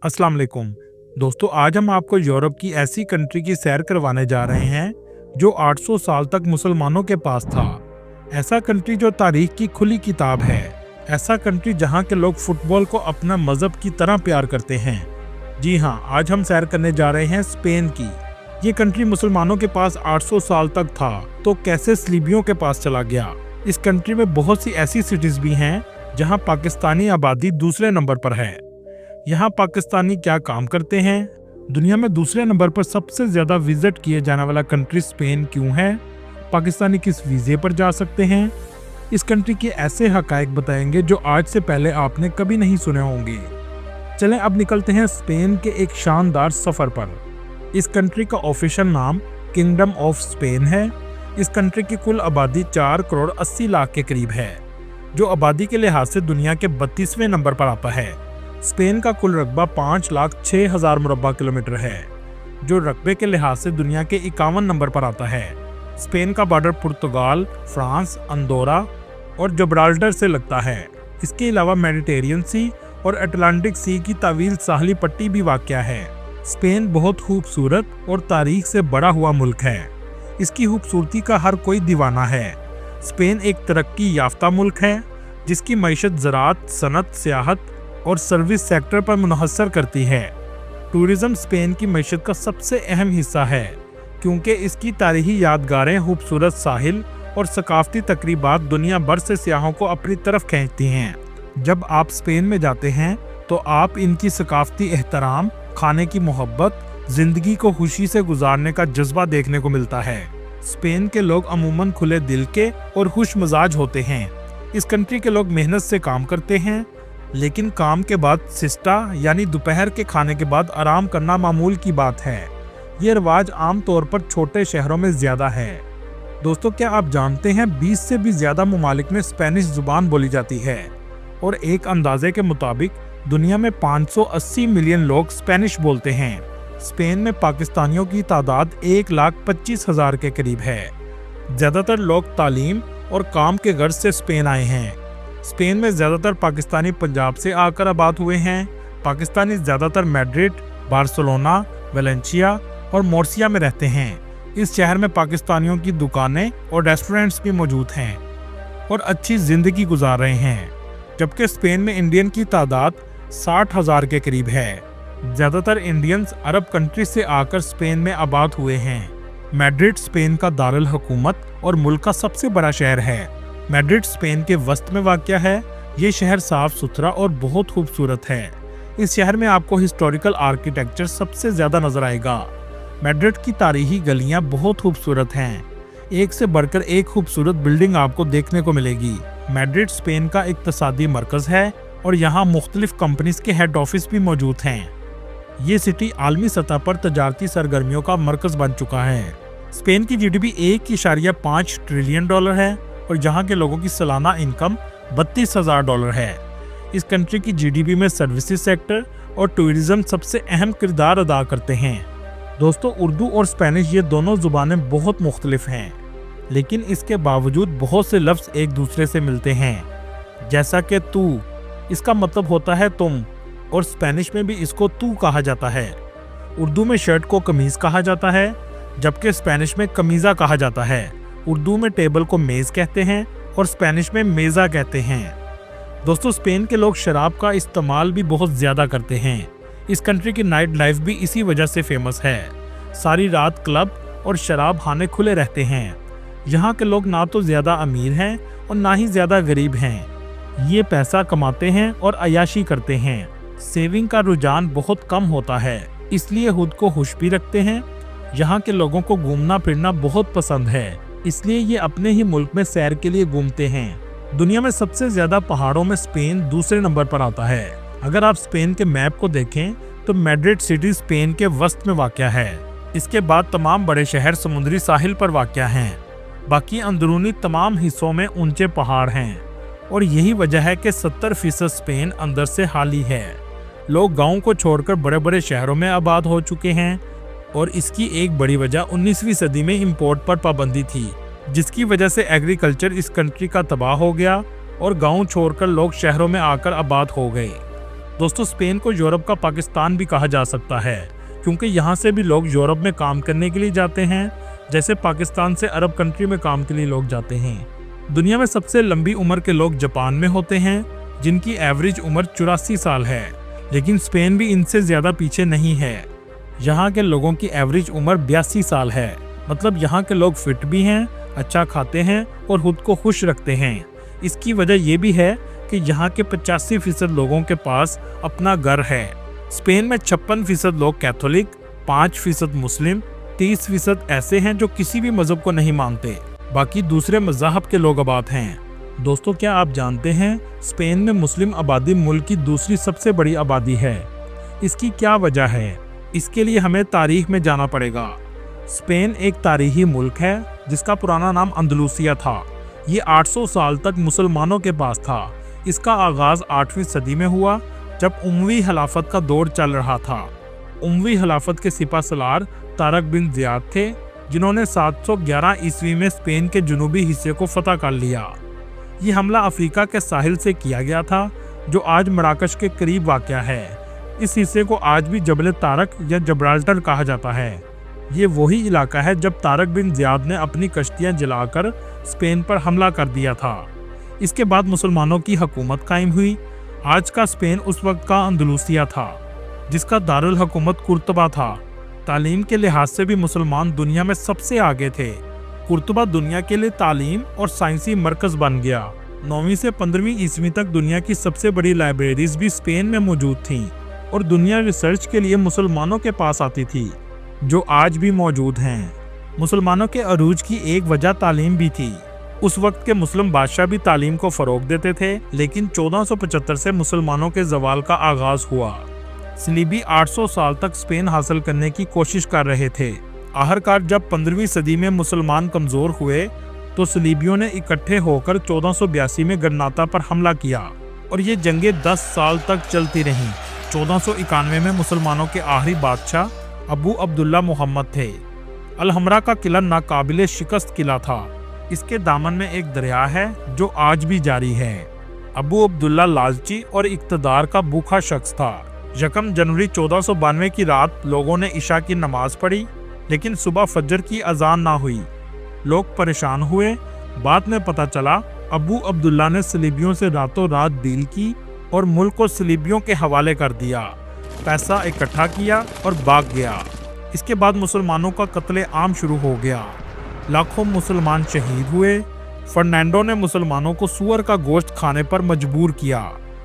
अस्सलाम वालेकुम दोस्तों, आज हम आपको यूरोप की ऐसी कंट्री की सैर करवाने जा रहे हैं जो 800 साल तक मुसलमानों के पास था। ऐसा कंट्री जो तारीख की खुली किताब है। ऐसा कंट्री जहां के लोग फुटबॉल को अपना मजहब की तरह प्यार करते हैं। जी हाँ, आज हम सैर करने जा रहे हैं स्पेन की। ये कंट्री मुसलमानों के पास 800 साल तक था, तो कैसे सलीबियों के पास चला गया। इस कंट्री में बहुत सी ऐसी सिटीज भी हैं जहां पाकिस्तानी आबादी दूसरे नंबर पर है। यहाँ पाकिस्तानी क्या काम करते हैं, दुनिया में दूसरे नंबर पर सबसे ज्यादा विजिट किए जाने वाला कंट्री स्पेन क्यों है, पाकिस्तानी किस वीजे पर जा सकते हैं, इस कंट्री के ऐसे हकायक बताएंगे जो आज से पहले आपने कभी नहीं सुने होंगे। चलें अब निकलते हैं स्पेन के एक शानदार सफर पर। इस कंट्री का ऑफिशियल नाम किंगडम ऑफ स्पेन है। इस कंट्री की कुल आबादी 4 करोड़ 80 लाख के करीब है, जो आबादी के लिहाज से दुनिया के 32वें नंबर पर आता है। स्पेन का कुल रकबा 5,06,000 मुरब्बा किलोमीटर है, जो रकबे के लिहाज से दुनिया के 51 नंबर पर आता है। स्पेन का बॉर्डर पुर्तगाल, फ्रांस, अंदोरा और जब्राल्टर से लगता है। इसके अलावा मेडिटेरियन सी और अटलांटिक सी की तवील साहली पट्टी भी वाक़या है। स्पेन बहुत खूबसूरत और तारीख से बड़ा हुआ मुल्क है। इसकी खूबसूरती का हर कोई दीवाना है। स्पेन एक तरक्की याफ्ता मुल्क है जिसकी मईशत ज़राअत, सनत, सियाहत और सर्विस सेक्टर पर मुनहसर करती है। टूरिज्म स्पेन की मईशत का सबसे अहम हिस्सा है, क्योंकि इसकी तारीखी यादगारें, खूबसूरत साहिल और सकाफती तकरीबात दुनिया भर से सियाहों को अपनी तरफ खींचती हैं। जब आप स्पेन में जाते हैं तो आप इनकी सकाफती एहतराम, खाने की मोहब्बत, जिंदगी को खुशी से गुजारने का जज्बा देखने को मिलता है। स्पेन के लोग अमूमन खुले दिल के और खुश मिजाज होते हैं। इस कंट्री के लोग मेहनत से काम करते हैं, लेकिन काम के बाद सिस्टा यानी दोपहर के खाने के बाद आराम करना मामूल की बात है। ये रिवाज आम तौर पर छोटे शहरों में ज्यादा है। दोस्तों, क्या आप जानते हैं 20 से भी ज्यादा ममालिक में स्पेनिश जुबान बोली जाती है और एक अंदाजे के मुताबिक दुनिया में 580 मिलियन लोग स्पेनिश बोलते हैं। स्पेन में पाकिस्तानियों की तादाद 1,25,000 के करीब है। ज्यादातर लोग तालीम और काम के गर्ज से स्पेन आए हैं। स्पेन में ज़्यादातर पाकिस्तानी पंजाब से आकर आबाद हुए हैं। पाकिस्तानी ज़्यादातर मैड्रिड, बार्सिलोना, वेलेंसिया और मोर्सिया में रहते हैं। इस शहर में पाकिस्तानियों की दुकानें और रेस्टोरेंट्स भी मौजूद हैं और अच्छी ज़िंदगी गुजार रहे हैं। जबकि स्पेन में इंडियन की तादाद 60,000 के करीब है। ज़्यादातर इंडियंस अरब कंट्री से आकर स्पेन में आबाद हुए हैं। मैड्रिड स्पेन का दारुल हुकूमत और मुल्क का सबसे बड़ा शहर है। मैड्रिड स्पेन के वस्त में वाक़या है। ये शहर साफ सुथरा और बहुत खूबसूरत है। इस शहर में आपको हिस्टोरिकल आर्किटेक्चर सबसे ज़्यादा नजर आएगा। मैड्रिड की तारीखी गलियां बहुत खूबसूरत हैं। एक से बढ़कर एक खूबसूरत बिल्डिंग आपको देखने को मिलेगी। मैड्रिड स्पेन का इक्तसादी मरकज़ है और यहाँ मुख्तलिफ कंपनीज के हेड ऑफिस भी मौजूद हैं। ये सिटी आलमी सतह पर तजारती सरगर्मियों का मरकज़ बन चुका है। स्पेन की GDP 1.5 ट्रिलियन डॉलर है और यहाँ के लोगों की सालाना इनकम $32,000 है। इस कंट्री की GDP में सर्विसेज सेक्टर और टूरिज्म सबसे अहम किरदार अदा करते हैं। दोस्तों, उर्दू और स्पेनिश ये दोनों जुबानें बहुत मुख्तलिफ हैं, लेकिन इसके बावजूद बहुत से लफ्ज़ एक दूसरे से मिलते हैं। जैसा कि तू, इसका मतलब होता है तुम, और स्पेनिश में भी इसको तू कहा जाता है। उर्दू में शर्ट को कमीज़ कहा जाता है, जबकि स्पेनिश में कमीज़ा कहा जाता है। उर्दू में टेबल को मेज़ कहते हैं और स्पेनिश में मेज़ा कहते हैं। दोस्तों, स्पेन के लोग शराब का इस्तेमाल भी बहुत ज़्यादा करते हैं। इस कंट्री की नाइट लाइफ भी इसी वजह से फेमस है। सारी रात क्लब और शराब खाने खुले रहते हैं। यहाँ के लोग ना तो ज़्यादा अमीर हैं और ना ही ज़्यादा गरीब हैं। ये पैसा कमाते हैं और अयाशी करते हैं। सेविंग का रुझान बहुत कम होता है, इसलिए खुद को खुश भी रखते हैं। यहाँ के लोगों को घूमना फिरना बहुत पसंद है, इसलिए ये अपने ही मुल्क में सैर के लिए घूमते हैं। दुनिया में सबसे ज्यादा पहाड़ों में स्पेन दूसरे नंबर पर आता है। अगर आप स्पेन के मैप को देखें तो मैड्रिड सिटी स्पेन के वस्त में वाक़या है। इसके बाद तमाम बड़े शहर समुद्री साहिल पर वाक़या हैं। बाकी अंदरूनी तमाम हिस्सों में ऊंचे पहाड़ हैं और यही वजह है कि 70% स्पेन अंदर से खाली है। लोग गाँव को छोड़कर बड़े बड़े शहरों में आबाद हो चुके हैं और इसकी एक बड़ी वजह 19वीं सदी में इंपोर्ट पर पाबंदी थी, जिसकी वजह से एग्रीकल्चर इस कंट्री का तबाह हो गया और गांव छोड़कर लोग शहरों में आकर आबाद हो गए। दोस्तों स्पेन को यूरोप का पाकिस्तान भी कहा जा सकता है, क्योंकि यहाँ से भी लोग यूरोप में काम करने के लिए जाते हैं, जैसे पाकिस्तान से अरब कंट्री में काम के लिए लोग जाते हैं। दुनिया में सबसे लंबी उम्र के लोग जापान में होते हैं, जिनकी एवरेज उम्र 84 साल है, लेकिन स्पेन भी इनसे ज्यादा पीछे नहीं है। यहाँ के लोगों की एवरेज उम्र 82 साल है। मतलब यहाँ के लोग फिट भी हैं, अच्छा खाते हैं और खुद को खुश रखते हैं। इसकी वजह ये भी है कि यहाँ के 85% लोगों के पास अपना घर है। स्पेन में 56% लोग कैथोलिक, 5% मुस्लिम, 30% ऐसे हैं जो किसी भी मजहब को नहीं मानते। बाकी दूसरे मज़हब के लोग आबाद हैं। दोस्तों क्या आप जानते हैं स्पेन में मुस्लिम आबादी मुल्क की दूसरी सबसे बड़ी आबादी है। इसकी क्या वजह है? इसके लिए हमें तारीख में जाना पड़ेगा। स्पेन एक तारीखी मुल्क है जिसका पुराना नाम अंदलूसिया था। ये 800 साल तक मुसलमानों के पास था। इसका आगाज 8वीं सदी में हुआ, जब उमवी खिलाफत का दौर चल रहा था। उमवी खिलाफत के सिपा सलार तारक बिन ज़ियाद थे, जिन्होंने 711 ईस्वी में स्पेन के जनूबी हिस्से को फतह कर लिया। ये हमला अफ्रीका के साहिल से किया गया था, जो आज मराकश के करीब वाक़या है। इस हिस्से को आज भी जबल तारक या जब्राल्टर कहा जाता है। ये वही इलाका है जब तारक बिन ज़ियाद ने अपनी कश्तियाँ जलाकर स्पेन पर हमला कर दिया था। इसके बाद मुसलमानों की हुकूमत कायम हुई। आज का स्पेन उस वक्त का अंदलूसिया था, जिसका दारुल हुकूमत कुर्तबा था। तालीम के लिहाज से भी मुसलमान दुनिया में सबसे आगे थे। कुर्तबा दुनिया के लिए तालीम और साइंसी मरकज बन गया। 9वीं से 15वीं ईस्वी तक दुनिया की सबसे बड़ी लाइब्रेरीज भी स्पेन में मौजूद थीं और दुनिया रिसर्च के लिए मुसलमानों के पास आती थी, जो आज भी मौजूद हैं। मुसलमानों के अरूज की एक वजह तालीम भी थी। उस वक्त के मुस्लिम बादशाह भी तालीम को फरोग देते थे, लेकिन 1475 से मुसलमानों के जवाल का आगाज हुआ। सलीबी 800 साल तक स्पेन हासिल करने की कोशिश कर रहे थे। आखिरकार जब 15वीं सदी में मुसलमान कमजोर हुए तो सलीबियों ने इकट्ठे होकर 1482 में गरनाता पर हमला किया और ये जंगें 10 साल तक चलती रहीं। 1491 में मुसलमानों के आखिरी बादशाह अबू अब्दुल्ला मोहम्मद थे। अलहमरा का किला नाकाबिले शिकस्त किला था। इसके दामन में एक दरिया है जो आज भी जारी है। अबू अब्दुल्ला लालची और इक़्तिदार का भूखा शख्स था। 1 जनवरी 1492 की रात लोगों ने इशा की नमाज पढ़ी, लेकिन सुबह फजर की अजान ना हुई। लोग परेशान हुए। बाद में पता चला अबू अब्दुल्ला ने सलीबियों से रातों रात डील की और मुल्क को सलीबियों के हवाले कर दिया। पैसा इकट्ठा किया और भाग गया। इसके बाद मुसलमानों का कत्ले आम शुरू हो गया। लाखों मुसलमान शहीद हुए। फर्नांडो ने मुसलमानों को सूअर का गोश्त खाने पर मजबूर किया।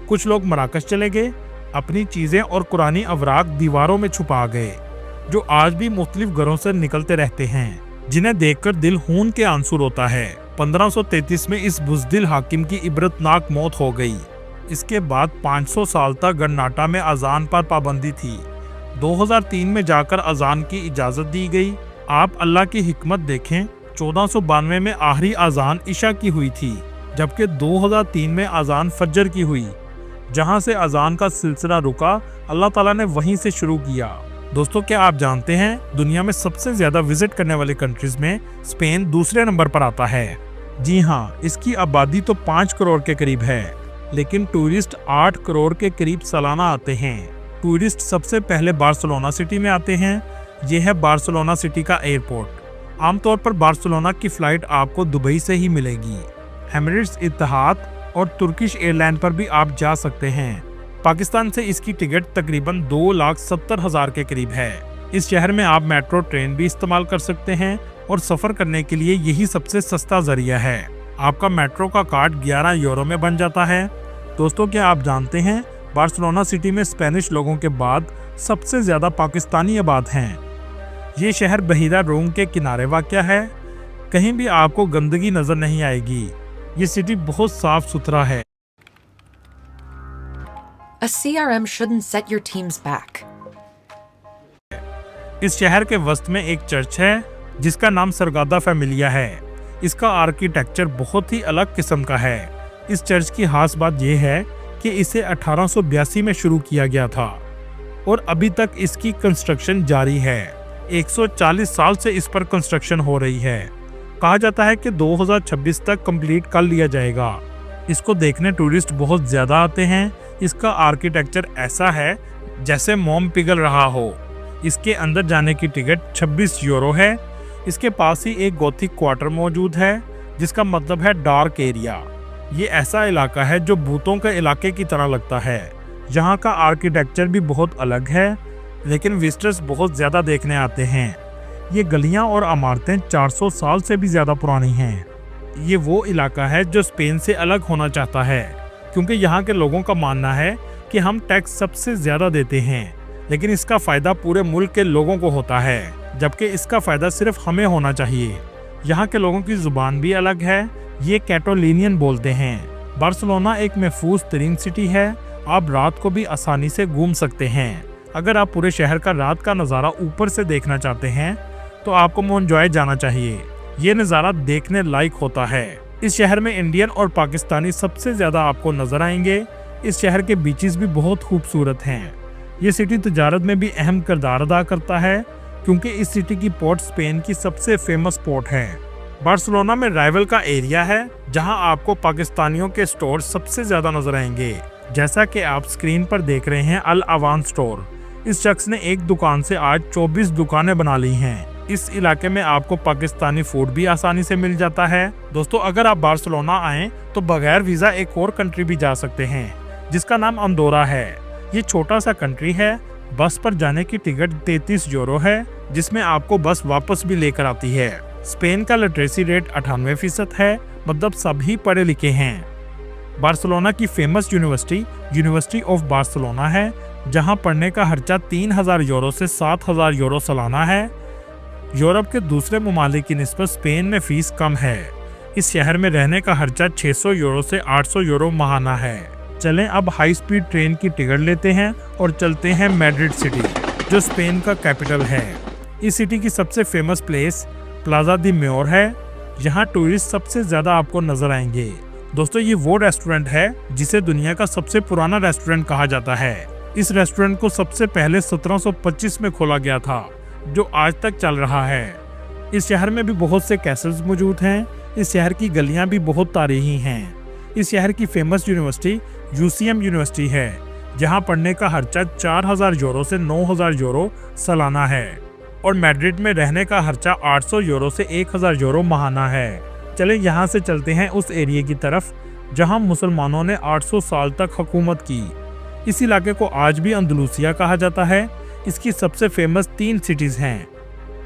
कुछ लोग मराकश चले गए। अपनी चीजें और कुरानी अवराक दीवारों में छुपा गए, जो आज भी मुख्तलिफ घरों से निकलते रहते हैं, जिन्हें देखकर दिल खून के आंसू रोता है। 1533 में इस बुज़दिल हाकिम की इबरतनाक मौत हो गई। इसके बाद 500 साल तक गरनाटा में अजान पर पाबंदी थी। 2003 में जाकर अजान की इजाज़त दी गई। आप अल्लाह की हिकमत देखें, 1492 में आखिरी अजान इशा की हुई थी, जबकि 2003 में अजान फजर की हुई। जहां से अजान का सिलसिला रुका, अल्लाह ताला ने वहीं से शुरू किया। दोस्तों क्या आप जानते हैं दुनिया में सबसे ज्यादा विजिट करने वाली कंट्रीज में स्पेन दूसरे नंबर पर आता है। जी हाँ, इसकी आबादी तो 5 करोड़ के करीब है, लेकिन टूरिस्ट 8 करोड़ के करीब सालाना आते हैं। टूरिस्ट सबसे पहले बार्सिलोना सिटी में आते हैं। यह है बार्सिलोना सिटी का एयरपोर्ट। आमतौर पर बार्सिलोना की फ़्लाइट आपको दुबई से ही मिलेगी। एमिरेट्स, इत्तेहाद और तुर्किश एयरलाइन पर भी आप जा सकते हैं। पाकिस्तान से इसकी टिकट तकरीबन 2,70,000 के करीब है। इस शहर में आप मेट्रो ट्रेन भी इस्तेमाल कर सकते हैं और सफ़र करने के लिए यही सबसे सस्ता जरिया है। आपका मेट्रो का कार्ड 11 यूरो में बन जाता है। दोस्तों क्या आप जानते हैं बार्सिलोना सिटी में स्पेनिश लोगों के बाद सबसे ज़्यादा पाकिस्तानी आबाद हैं। ये शहर बहीरा रूम के किनारे वाक़या है। कहीं भी आपको गंदगी नज़र नहीं आएगी। ये सिटी बहुत साफ सुथरा है। A CRM shouldn't set your teams back. इस शहर के वस्त में एक चर्च है जिसका नाम सरगादा फैमिलिया है। इसका आर्किटेक्चर बहुत ही अलग किस्म का है। इस चर्च की खास बात यह है कि इसे 1882 में शुरू किया गया था और अभी तक इसकी कंस्ट्रक्शन जारी है। 140 साल से इस पर कंस्ट्रक्शन हो रही है। कहा जाता है कि 2026 तक कंप्लीट कर लिया जाएगा। इसको देखने टूरिस्ट बहुत ज़्यादा आते हैं। इसका आर्किटेक्चर ऐसा है जैसे मोम पिघल रहा हो। इसके अंदर जाने की टिकट 26 यूरो है। इसके पास ही एक गोथिक क्वार्टर मौजूद है, जिसका मतलब है डार्क एरिया। ये ऐसा इलाका है जो भूतों के इलाके की तरह लगता है। यहाँ का आर्किटेक्चर भी बहुत अलग है, लेकिन विजिटर्स बहुत ज़्यादा देखने आते हैं। ये गलियाँ और इमारतें 400 साल से भी ज़्यादा पुरानी हैं। ये वो इलाका है जो स्पेन से अलग होना चाहता है, क्योंकि यहाँ के लोगों का मानना है कि हम टैक्स सबसे ज़्यादा देते हैं, लेकिन इसका फ़ायदा पूरे मुल्क के लोगों को होता है, जबकि इसका फ़ायदा सिर्फ हमें होना चाहिए। यहाँ के लोगों की ज़ुबान भी अलग है, ये कैटोलिनियन बोलते हैं। बार्सिलोना एक महफूज तरीन सिटी है, आप रात को भी आसानी से घूम सकते हैं। अगर आप पूरे शहर का रात का नज़ारा ऊपर से देखना चाहते हैं तो आपको मोन्जॉय जाना चाहिए। ये नज़ारा देखने लायक होता है। इस शहर में इंडियन और पाकिस्तानी सबसे ज़्यादा आपको नजर आएंगे। इस शहर के बीचेस भी बहुत खूबसूरत हैं। ये सिटी तजारत में भी अहम किरदार अदा करता है, क्योंकि इस सिटी की पोर्ट स्पेन की सबसे फेमस पोर्ट है। बार्सिलोना में राइवल का एरिया है, जहां आपको पाकिस्तानियों के स्टोर सबसे ज़्यादा नजर आएंगे, जैसा कि आप स्क्रीन पर देख रहे हैं अल अवान स्टोर। इस शख्स ने एक दुकान से आज 24 दुकानें बना ली हैं। इस इलाके में आपको पाकिस्तानी फूड भी आसानी से मिल जाता है। दोस्तों, अगर आप बार्सिलोना आएं तो बगैर वीज़ा एक और कंट्री भी जा सकते हैं, जिसका नाम अंदोरा है। ये छोटा सा कंट्री है। बस पर जाने की टिकट 33 यूरो है, जिसमें आपको बस वापस भी लेकर आती है। स्पेन का लिटरेसी रेट 98% है, मतलब सभी पढ़े लिखे हैं। बार्सिलोना की फेमस यूनिवर्सिटी ऑफ बार्सिलोना है, जहां पढ़ने का खर्चा 3000 यूरो से 7000 यूरो सालाना है। यूरोप के दूसरे ममालिक की निस्बत स्पेन में फीस कम है। इस शहर में रहने का खर्चा 600 यूरो से 800 यूरो माहाना है। चलें अब हाई स्पीड ट्रेन की टिकट लेते हैं और चलते हैं मैड्रिड सिटी, जो स्पेन का कैपिटल है। इस सिटी की सबसे फेमस प्लेस प्लाजा दी मेयोर है। यहाँ टूरिस्ट सबसे ज़्यादा आपको नजर आएंगे। दोस्तों, ये वो रेस्टोरेंट है जिसे दुनिया का सबसे पुराना रेस्टोरेंट कहा जाता है। इस रेस्टोरेंट को सबसे पहले 1725 में खोला गया था, जो आज तक चल रहा है। इस शहर में भी बहुत से कैसल्स मौजूद हैं। इस शहर की गलियां भी बहुत तारीखी हैं। इस शहर की फेमस यूनिवर्सिटी यूसीएम यूनिवर्सिटी है, जहां पढ़ने का खर्चा 4000 यूरो से 9000 यूरो सालाना है, और मैड्रिड में रहने का खर्चा 800 यूरो से 1000 यूरो माहाना है। चलें यहाँ से चलते हैं उस एरिया की तरफ जहां मुसलमानों ने 800 साल तक हुकूमत की। इस इलाके को आज भी अंदलूसिया कहा जाता है। इसकी सबसे फेमस 3 सिटीज हैं,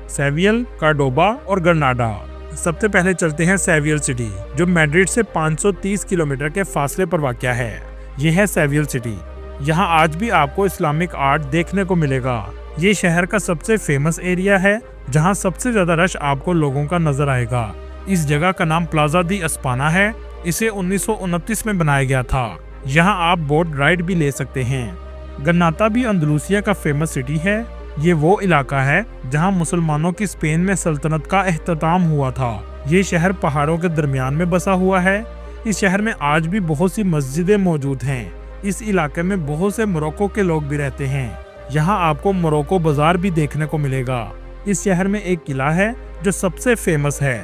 सेवियल, कार्डोबा और ग्रनाडा। सबसे पहले चलते हैं सेवियल सिटी, जो मैड्रिड से 530 किलोमीटर के फासले पर वाक़या है। यह है सेवियल सिटी। यहाँ आज भी आपको इस्लामिक आर्ट देखने को मिलेगा। ये शहर का सबसे फेमस एरिया है, जहाँ सबसे ज़्यादा रश आपको लोगों का नजर आएगा। इस जगह का नाम प्लाजा दी अस्पाना है। इसे 1929 में बनाया गया था। यहाँ आप बोट राइड भी ले सकते हैं। गन्नाता भी अंदलूसिया का फेमस सिटी है। ये वो इलाका है जहां मुसलमानों की स्पेन में सल्तनत का एख्तिताम हुआ था। ये शहर पहाड़ों के दरमियान में बसा हुआ है। इस शहर में आज भी बहुत सी मस्जिदें मौजूद हैं। इस इलाके में बहुत से मोरक्को के लोग भी रहते हैं। यहाँ आपको मोरक्को बाजार भी देखने को मिलेगा। इस शहर में एक किला है जो सबसे फेमस है।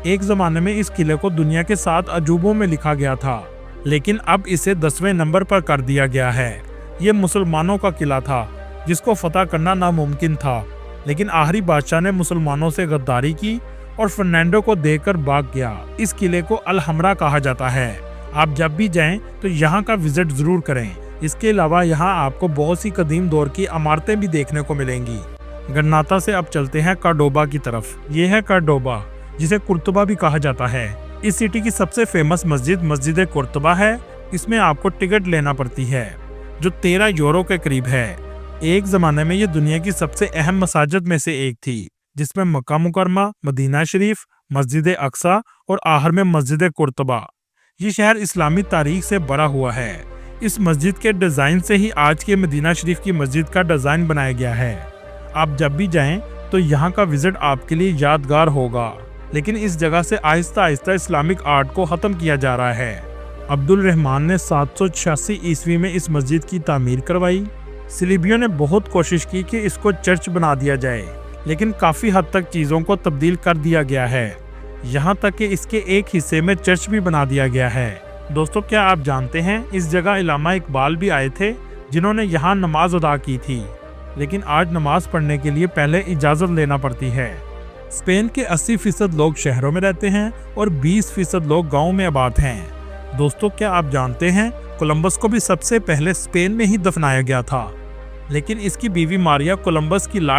एक जमाने में इस किले को दुनिया के 7 अजूबों में लिखा गया था, लेकिन अब इसे 10वें नंबर पर कर दिया गया है। ये मुसलमानों का किला था, जिसको फतह करना नामुमकिन था, लेकिन आखिरी बादशाह ने मुसलमानों से गद्दारी की और फर्नांडो को देकर भाग गया। इस किले को अल हमरा कहा जाता है। आप जब भी जाएं तो यहाँ का विजिट जरूर करें। इसके अलावा यहाँ आपको बहुत सी कदीम दौर की इमारतें भी देखने को मिलेंगी। गन्नाता से अब चलते हैं कार्डोबा की तरफ। ये है कार्डोबा, जिसे कुर्तुबा भी कहा जाता है। इस सिटी की सबसे फेमस मस्जिद कुर्तुबा है। इसमें आपको टिकट लेना पड़ती है, जो 13 यूरो के करीब है। एक जमाने में ये दुनिया की सबसे अहम मसाजिद में से एक थी, जिसमें मक्का मुकरमा, मदीना शरीफ, मस्जिद अक्सा और आखिर में मस्जिद कुर्तुबा। ये शहर इस्लामी तारीख से भरा हुआ है। इस मस्जिद के डिज़ाइन से ही आज के मदीना शरीफ की मस्जिद का डिज़ाइन बनाया गया है। आप जब भी जाएं तो यहाँ का विजिट आपके लिए यादगार होगा। लेकिन इस जगह से आहिस्ता आहिस्ता इस्लामिक आर्ट को ख़त्म किया जा रहा है। अब्दुल रहमान ने 786 ईस्वी में इस मस्जिद की तामीर करवाई। सिलिबियों ने बहुत कोशिश की कि इसको चर्च बना दिया जाए, लेकिन काफ़ी हद तक चीज़ों को तब्दील कर दिया गया है। यहाँ तक कि इसके एक हिस्से में चर्च भी बना दिया गया है। दोस्तों क्या आप जानते हैं इस जगह इलामा इकबाल भी आए थे जिन्होंने यहाँ नमाज अदा की थी, लेकिन आज नमाज पढ़ने के लिए पहले इजाज़त लेना पड़ती है। स्पेन के 80% लोग शहरों में रहते हैं और 20% लोग गाँव में आबाद हैं। दोस्तों क्या आप जानते हैं कोलंबस को भी सबसे पहले स्पेन में ही दफनाया गया था, लेकिन इसकी बीवी मारिया कोलंबस की लाश